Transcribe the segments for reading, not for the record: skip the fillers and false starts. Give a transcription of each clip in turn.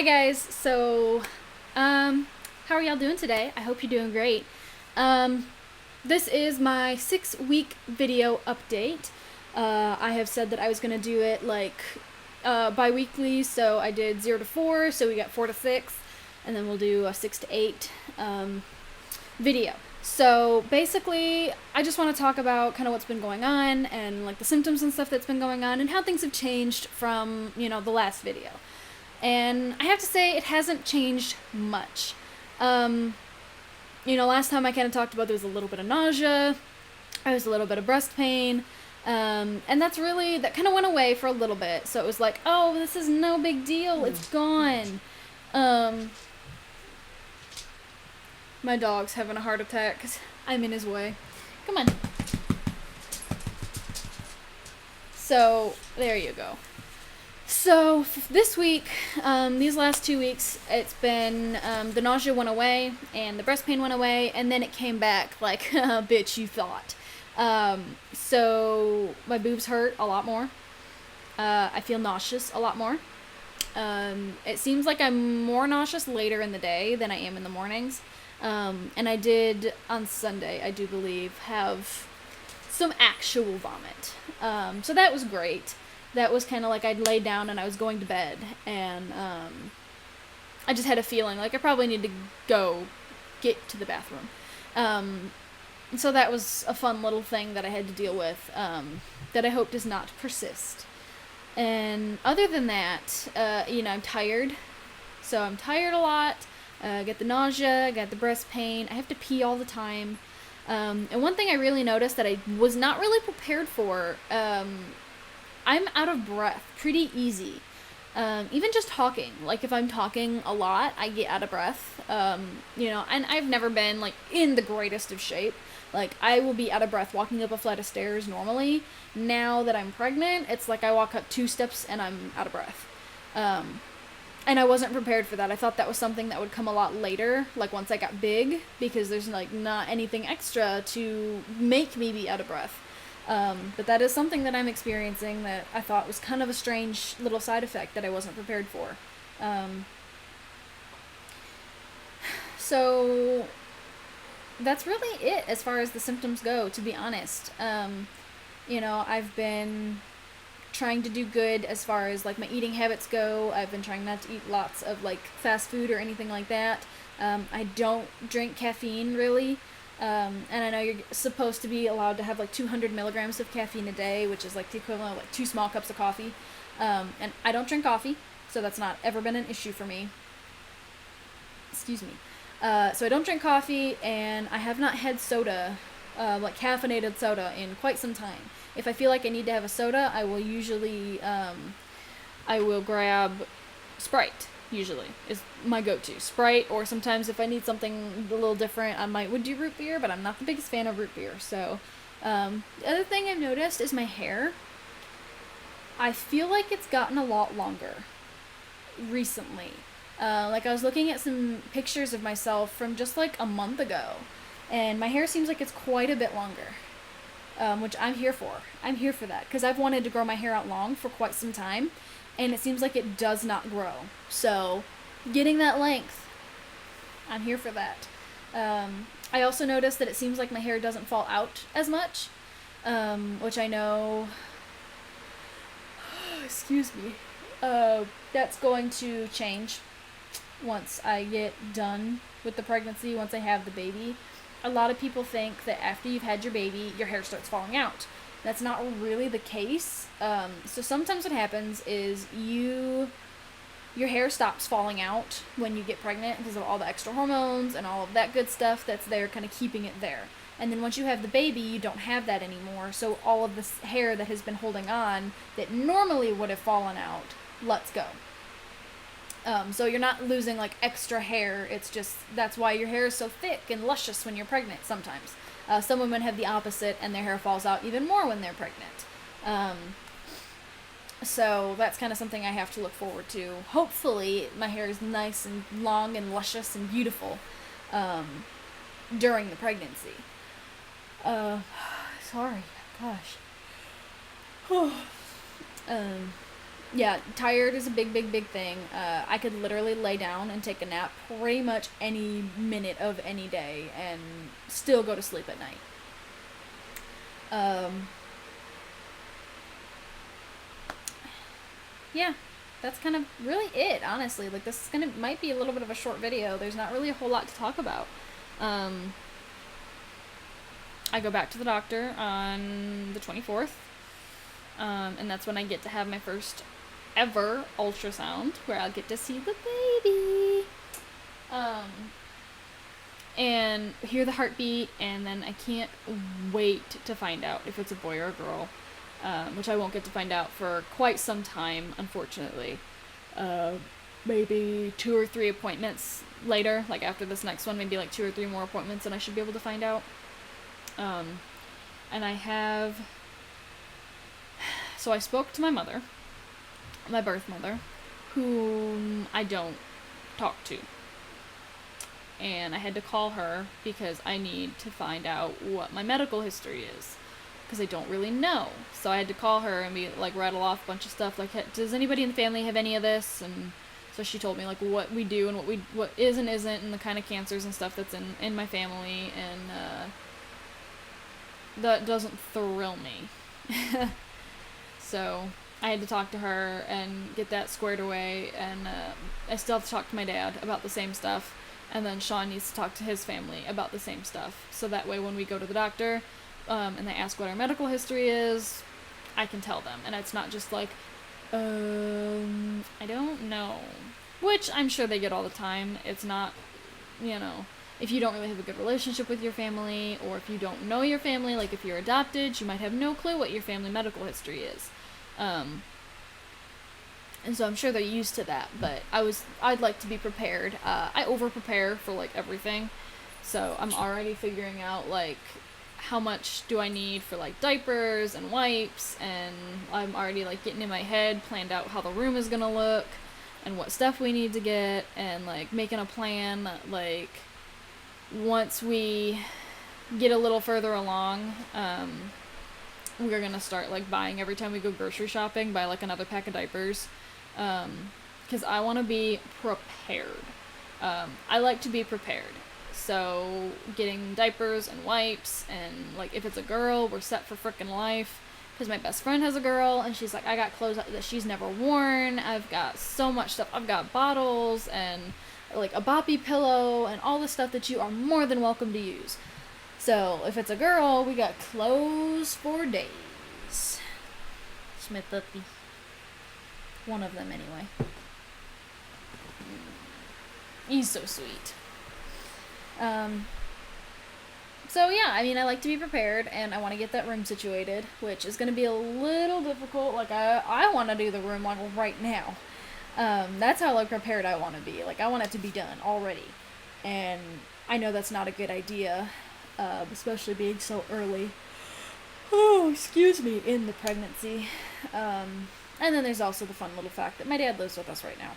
Hi guys. How are y'all doing today? I hope you're doing great. Um, this is my 6 week video update. I have said that I was gonna do it bi-weekly, so I did 0 to 4, so we got 4 to 6, and then we'll do a 6 to 8 video. So basically, I just want to talk about kind of what's been going on and like the symptoms and stuff that's been going on and how things have changed from the last video. And I have to say, it hasn't changed much. Last time I kind of talked about there was a little bit of nausea, there was a little bit of breast pain, and that kind of went away for a little bit. So it was like, oh, this is no big deal, it's gone. My dog's having a heart attack because I'm in his way. Come on. So, there you go. So this week, these last 2 weeks, it's been the nausea went away and the breast pain went away, and then it came back like, bitch, you thought. So my boobs hurt a lot more. I feel nauseous a lot more. It seems like I'm more nauseous later in the day than I am in the mornings. And I did on Sunday, I do believe, have some actual vomit. So that was great. That was kind of like I'd laid down and I was going to bed, and I just had a feeling like I probably need to go get to the bathroom. So that was a fun little thing that I had to deal with, that I hope does not persist. And other than that, I'm tired. So I'm tired a lot. I get the nausea, I got the breast pain, I have to pee all the time. And one thing I really noticed that I was not really prepared for, I'm out of breath pretty easy. Even just talking. Like, if I'm talking a lot, I get out of breath. And I've never been, like, in the greatest of shape. Like, I will be out of breath walking up a flight of stairs normally. Now that I'm pregnant, it's like I walk up 2 steps and I'm out of breath. And I wasn't prepared for that. I thought that was something that would come a lot later, like once I got big, because there's, like, not anything extra to make me be out of breath. But that is something that I'm experiencing that I thought was kind of a strange little side effect that I wasn't prepared for. So that's really it as far as the symptoms go, to be honest. I've been trying to do good as far as like my eating habits go. I've been trying not to eat lots of like fast food or anything like that. I don't drink caffeine really. And I know you're supposed to be allowed to have like 200 milligrams of caffeine a day, which is like the equivalent of like 2 small cups of coffee. And I don't drink coffee, so that's not ever been an issue for me. Excuse me. So I don't drink coffee, and I have not had soda, like caffeinated soda, in quite some time. If I feel like I need to have a soda, I will usually, I will grab Sprite. Usually is my go-to. Sprite, or sometimes if I need something a little different, would do root beer, but I'm not the biggest fan of root beer. So the other thing I've noticed is my hair. I feel like it's gotten a lot longer recently. Like, I was looking at some pictures of myself from just like a month ago, and my hair seems like it's quite a bit longer, which I'm here for. I'm here for that, because I've wanted to grow my hair out long for quite some time, and it seems like it does not grow. So, getting that length, I'm here for that. I also noticed that it seems like my hair doesn't fall out as much, which I know, excuse me, that's going to change once I get done with the pregnancy, once I have the baby. A lot of people think that after you've had your baby, your hair starts falling out. That's not really the case. So sometimes what happens is your hair stops falling out when you get pregnant because of all the extra hormones and all of that good stuff that's there kind of keeping it there. And then once you have the baby, you don't have that anymore. So all of this hair that has been holding on that normally would have fallen out lets go. So you're not losing like extra hair. It's just, that's why your hair is so thick and luscious when you're pregnant sometimes. Some women have the opposite, and their hair falls out even more when they're pregnant. So that's kind of something I have to look forward to. Hopefully my hair is nice and long and luscious and beautiful during the pregnancy. Sorry, gosh. Yeah, tired is a big, big, big thing. I could literally lay down and take a nap pretty much any minute of any day and still go to sleep at night. Um, yeah, that's kind of really it, honestly. Like, this is gonna might be a little bit of a short video. There's not really a whole lot to talk about. Um, I go back to the doctor on the 24th, and that's when I get to have my first ever ultrasound, where I'll get to see the baby. Um, and hear the heartbeat, and then I can't wait to find out if it's a boy or a girl, which I won't get to find out for quite some time, unfortunately. Uh, Maybe 2 or 3 appointments later, like after this next one, maybe like 2 or 3 more appointments, and I should be able to find out. Um, and I have. So I spoke to my mother, my birth mother, whom I don't talk to. And I had to call her because I need to find out what my medical history is, because I don't really know. So I had to call her and be like, rattle off a bunch of stuff like, does anybody in the family have any of this? And so she told me like what we do and what is and isn't, and the kind of cancers and stuff that's in my family, and that doesn't thrill me. So I had to talk to her and get that squared away, and I still have to talk to my dad about the same stuff, and then Sean needs to talk to his family about the same stuff, so that way when we go to the doctor and they ask what our medical history is, I can tell them, and it's not just like, I don't know, which I'm sure they get all the time. It's not, if you don't really have a good relationship with your family, or if you don't know your family, like if you're adopted, you might have no clue what your family medical history is. And so I'm sure they're used to that, but I'd like to be prepared. I over prepare for like everything. So I'm already figuring out like how much do I need for like diapers and wipes, and I'm already like getting in my head, planned out how the room is gonna look and what stuff we need to get, and like making a plan like once we get a little further along, we're gonna start like buying every time we go grocery shopping, buy like another pack of diapers, because I want to be prepared. I like to be prepared, so getting diapers and wipes, and like if it's a girl, we're set for frickin' life, because my best friend has a girl, and she's like, I got clothes that she's never worn, I've got so much stuff, I've got bottles and like a boppy pillow and all the stuff that you are more than welcome to use. So if it's a girl, we got clothes for days. Smith puppy. One of them anyway. He's so sweet. So yeah, I mean, I like to be prepared, and I want to get that room situated, which is going to be a little difficult. Like I want to do the room like right now. That's how like prepared I want to be. Like I want it to be done already, and I know that's not a good idea, especially being so early. Oh, excuse me, in the pregnancy. And then there's also the fun little fact that my dad lives with us right now.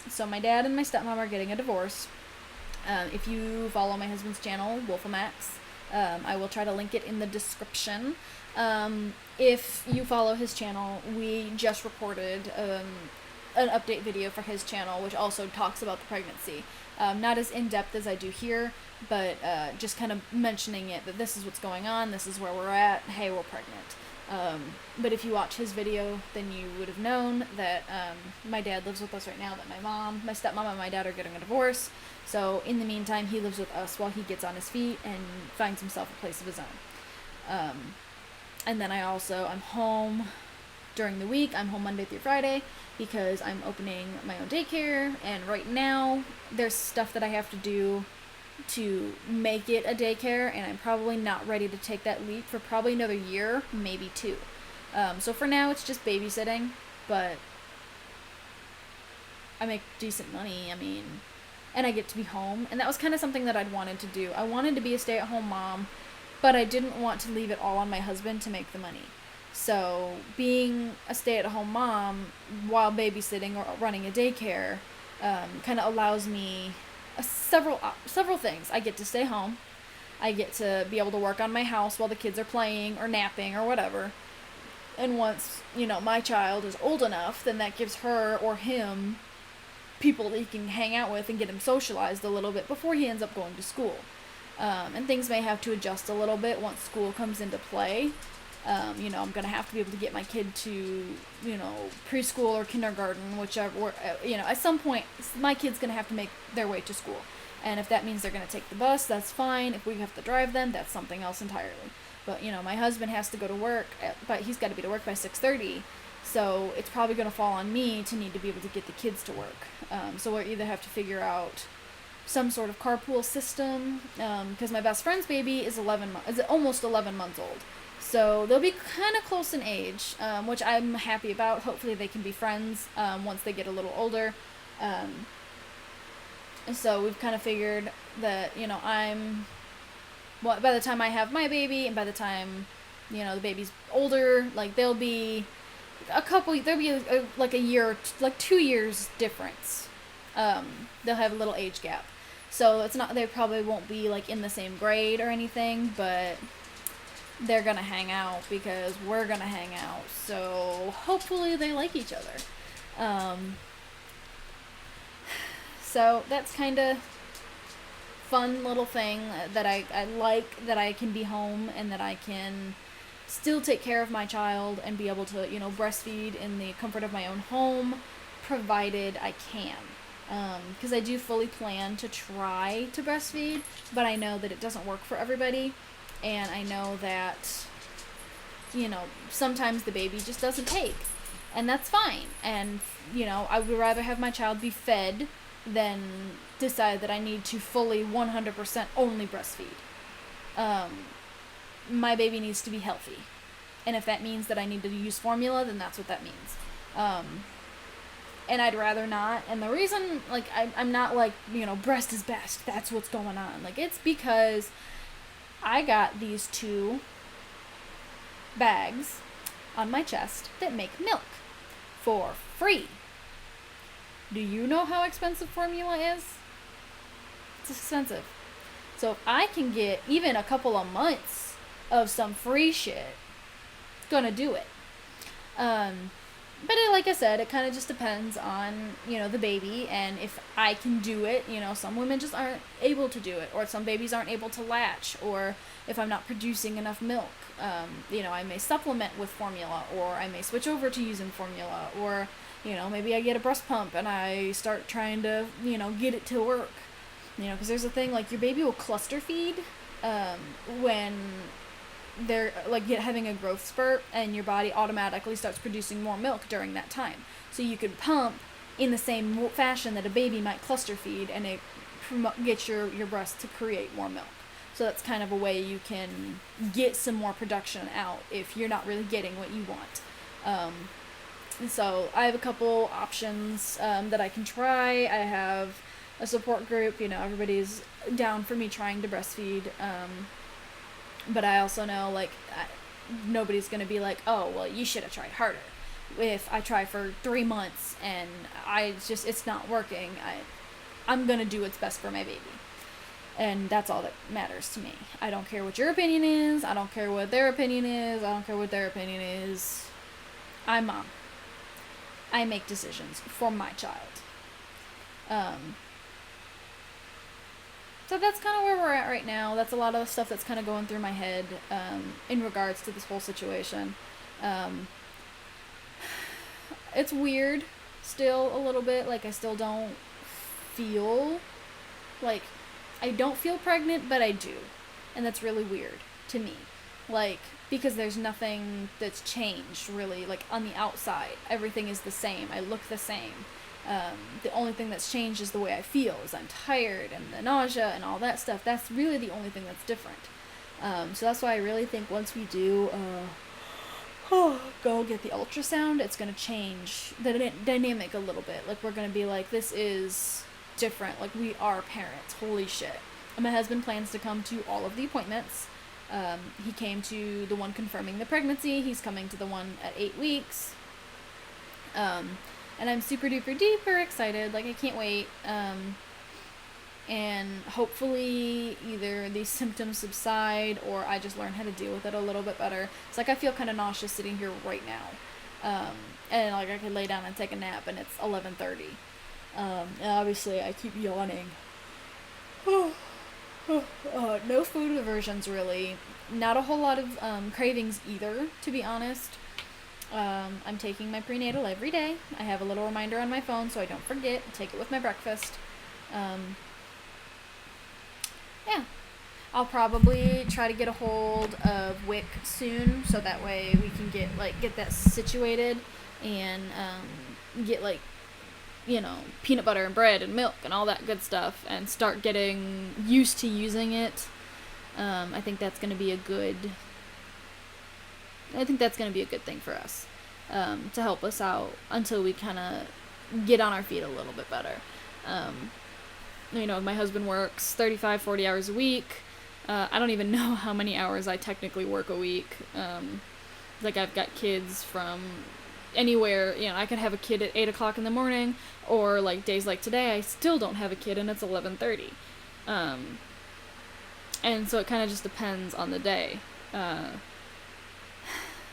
So my dad and my stepmom are getting a divorce. If you follow my husband's channel, Wolfamax, I will try to link it in the description. If you follow his channel, we just recorded an update video for his channel, which also talks about the pregnancy. Not as in-depth as I do here, but just kind of mentioning it, that this is what's going on, this is where we're at, hey, we're pregnant. But if you watch his video, then you would have known that my dad lives with us right now, that my mom, my stepmom, and my dad are getting a divorce. So in the meantime, he lives with us while he gets on his feet and finds himself a place of his own. And then I'm home during the week. I'm home Monday through Friday because I'm opening my own daycare, and right now there's stuff that I have to do to make it a daycare, and I'm probably not ready to take that leap for probably another year, maybe 2. So for now it's just babysitting, but I make decent money, I mean, and I get to be home, and that was kind of something that I'd wanted to do. I wanted to be a stay-at-home mom, but I didn't want to leave it all on my husband to make the money. So being a stay-at-home mom while babysitting or running a daycare kind of allows me several things. I get to stay home. I get to be able to work on my house while the kids are playing or napping or whatever. And once, my child is old enough, then that gives her or him people that he can hang out with and get him socialized a little bit before he ends up going to school. And things may have to adjust a little bit once school comes into play. I'm going to have to be able to get my kid to, preschool or kindergarten, whichever, at some point, my kid's going to have to make their way to school. And if that means they're going to take the bus, that's fine. If we have to drive them, that's something else entirely. But, my husband has to go to work, but he's got to be to work by 6:30. So it's probably going to fall on me to need to be able to get the kids to work. So we'll either have to figure out some sort of carpool system, because my best friend's baby is almost 11 months old. So they'll be kind of close in age, which I'm happy about. Hopefully they can be friends once they get a little older. And so we've kind of figured that, by the time I have my baby and by the time, the baby's older, like there'll be like a year, like 2 years difference. They'll have a little age gap. So they probably won't be like in the same grade or anything, but they're gonna hang out because we're gonna hang out. So hopefully they like each other. So that's kind of fun little thing that I like, that I can be home and that I can still take care of my child and be able to, breastfeed in the comfort of my own home, provided I can. Because I do fully plan to try to breastfeed, but I know that it doesn't work for everybody, and I know that, sometimes the baby just doesn't take, and that's fine, and, I would rather have my child be fed than decide that I need to fully 100% only breastfeed. My baby needs to be healthy, and if that means that I need to use formula, then that's what that means. And I'd rather not. And the reason, like, I'm not like, breast is best, that's what's going on. Like, it's because I got these 2 bags on my chest that make milk for free. Do you know how expensive formula is? It's expensive. So if I can get even a couple of months of some free shit, gonna do it. But like I said, it kind of just depends on, the baby, and if I can do it. Some women just aren't able to do it, or some babies aren't able to latch, or if I'm not producing enough milk, I may supplement with formula, or I may switch over to using formula, or, maybe I get a breast pump and I start trying to, get it to work. Because there's a thing, like, your baby will cluster feed when they're like having a growth spurt, and your body automatically starts producing more milk during that time. So you could pump in the same fashion that a baby might cluster feed, and it gets your breast to create more milk. So that's kind of a way you can get some more production out if you're not really getting what you want. So I have a couple options that I can try. I have a support group. Everybody's down for me trying to breastfeed. But I also know, like, nobody's going to be like, oh, well, you should have tried harder. If I try for 3 months and it's not working, I'm going to do what's best for my baby. And that's all that matters to me. I don't care what your opinion is. I don't care what their opinion is. I don't care what their opinion is. I'm mom. I make decisions for my child. So that's kind of where we're at right now. That's a lot of the stuff that's kind of going through my head in regards to this whole situation. It's weird still a little bit. Like, I still don't feel like, I don't feel pregnant, but I do. And that's really weird to me. Like, because there's nothing that's changed really, like, on the outside. Everything is the same. I look the same. The only thing that's changed is the way I feel, is I'm tired, and the nausea and all that stuff. That's really the only thing that's different. So that's why I really think once we do go get the ultrasound, it's going to change the dynamic a little bit. Like, we're going to be like, this is different. Like, we are parents. Holy shit. And my husband plans to come to all of the appointments. He came to the one confirming the pregnancy. He's coming to the one at 8 weeks. And I'm super duper duper excited. Like, I can't wait. and hopefully either these symptoms subside or I just learn how to deal with it a little bit better. It's like I feel kind of nauseous sitting here right now, and like I could lay down and take a nap, and it's 11:30. And obviously I keep yawning. No food aversions really. Not a whole lot of cravings either, to be honest. I'm taking my prenatal every day. I have a little reminder on my phone so I don't forget. Take it with my breakfast. Yeah. I'll probably try to get a hold of WIC soon so that way we can get that situated and get peanut butter and bread and milk and all that good stuff and start getting used to using it. I think that's going to be a good thing for us, to help us out until we kind of get on our feet a little bit better. My husband works 35, 40 hours a week. I don't even know how many hours I technically work a week. I've got kids from anywhere. I could have a kid at 8 o'clock in the morning, or days like today, I still don't have a kid and it's 11:30. And so it kind of just depends on the day.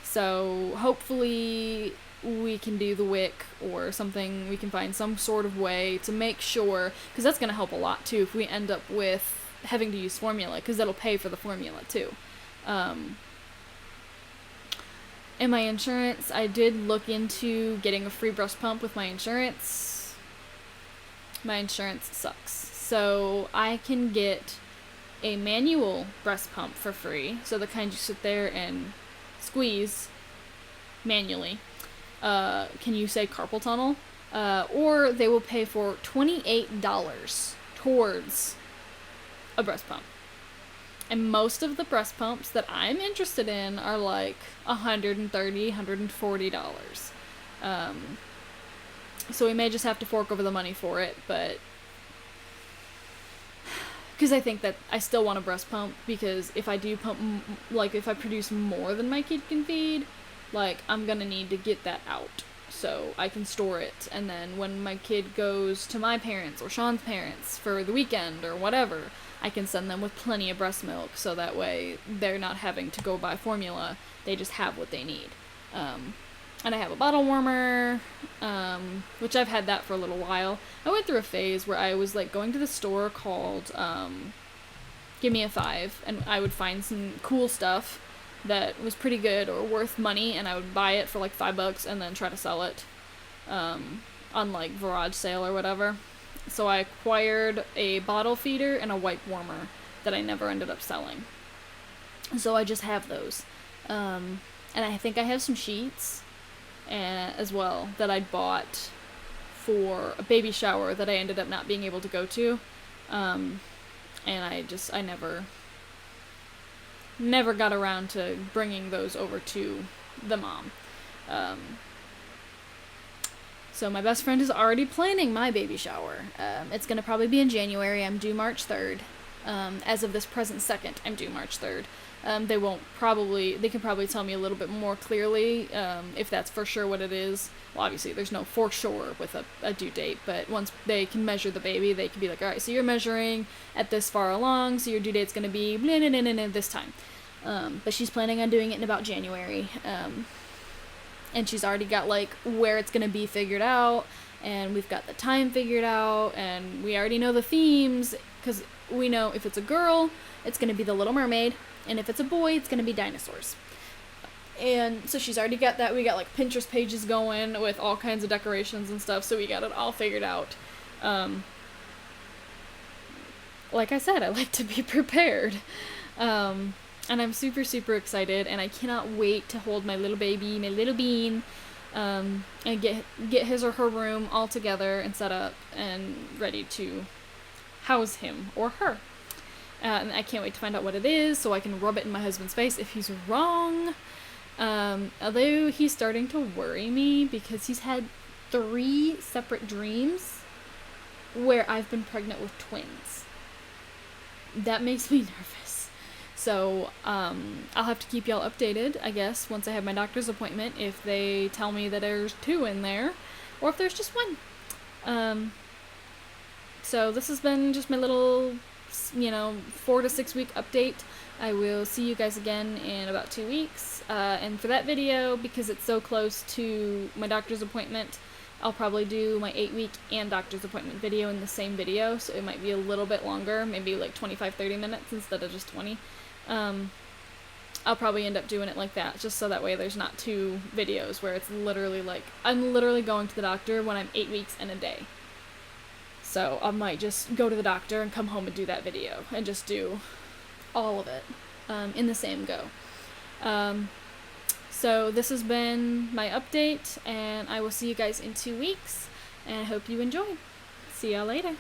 So hopefully we can do the WIC or something. We can find some sort of way to make sure, because that's going to help a lot too if we end up with having to use formula, because that'll pay for the formula too. And my insurance, I did look into getting a free breast pump with my insurance. My insurance sucks. So I can get a manual breast pump for free. So the kind you sit there and squeeze manually. Can you say carpal tunnel? Or they will pay for $28 towards a breast pump. And most of the breast pumps that I'm interested in are $130, $140. So we may just have to fork over the money for it, but because I think that I still want a breast pump, because if I do pump, if I produce more than my kid can feed, I'm gonna need to get that out so I can store it, and then when my kid goes to my parents or Sean's parents for the weekend or whatever, I can send them with plenty of breast milk, so that way they're not having to go buy formula, they just have what they need. And I have a bottle warmer, which I've had that for a little while. I went through a phase where I was going to the store called Give Me a Five, and I would find some cool stuff that was pretty good or worth money, and I would buy it for $5 and then try to sell it on garage sale or whatever. So I acquired a bottle feeder and a wipe warmer that I never ended up selling. So I just have those. And I think I have some sheets as well that I'd bought for a baby shower that I ended up not being able to go to. And I never got around to bringing those over to the mom. So my best friend is already planning my baby shower. It's going to probably be in January. I'm due March 3rd. As of this present second, I'm due March 3rd. They can probably tell me a little bit more clearly if that's for sure what it is. Well, obviously, there's no for sure with a due date, but once they can measure the baby, they can be all right, so you're measuring at this far along, so your due date's going to be this time. But she's planning on doing it in about January. And she's already got where it's going to be figured out, and we've got the time figured out, and we already know the themes, because we know if it's a girl, it's going to be The Little Mermaid, and if it's a boy, it's going to be dinosaurs. And so she's already got that. We got Pinterest pages going with all kinds of decorations and stuff, so we got it all figured out. Like I said, I like to be prepared. And I'm super, super excited, and I cannot wait to hold my little baby, my little bean, and get his or her room all together and set up and ready to house him or her. And I can't wait to find out what it is so I can rub it in my husband's face if he's wrong. Although he's starting to worry me because he's had 3 separate dreams where I've been pregnant with twins. That makes me nervous. So, I'll have to keep y'all updated, I guess, once I have my doctor's appointment, if they tell me that there's 2 in there, or if there's just 1. So So this has been just my little, 4 to 6 week update. I will see you guys again in about 2 weeks. And for that video, because it's so close to my doctor's appointment, I'll probably do my 8-week and doctor's appointment video in the same video, so it might be a little bit longer, maybe like 25-30 minutes instead of just 20. I'll probably end up doing it like that, just so that way there's not 2 videos where it's literally like, I'm literally going to the doctor when I'm 8 weeks and a day. So I might just go to the doctor and come home and do that video, and just do all of it in the same go. So this has been my update, and I will see you guys in 2 weeks, and I hope you enjoy. See y'all later.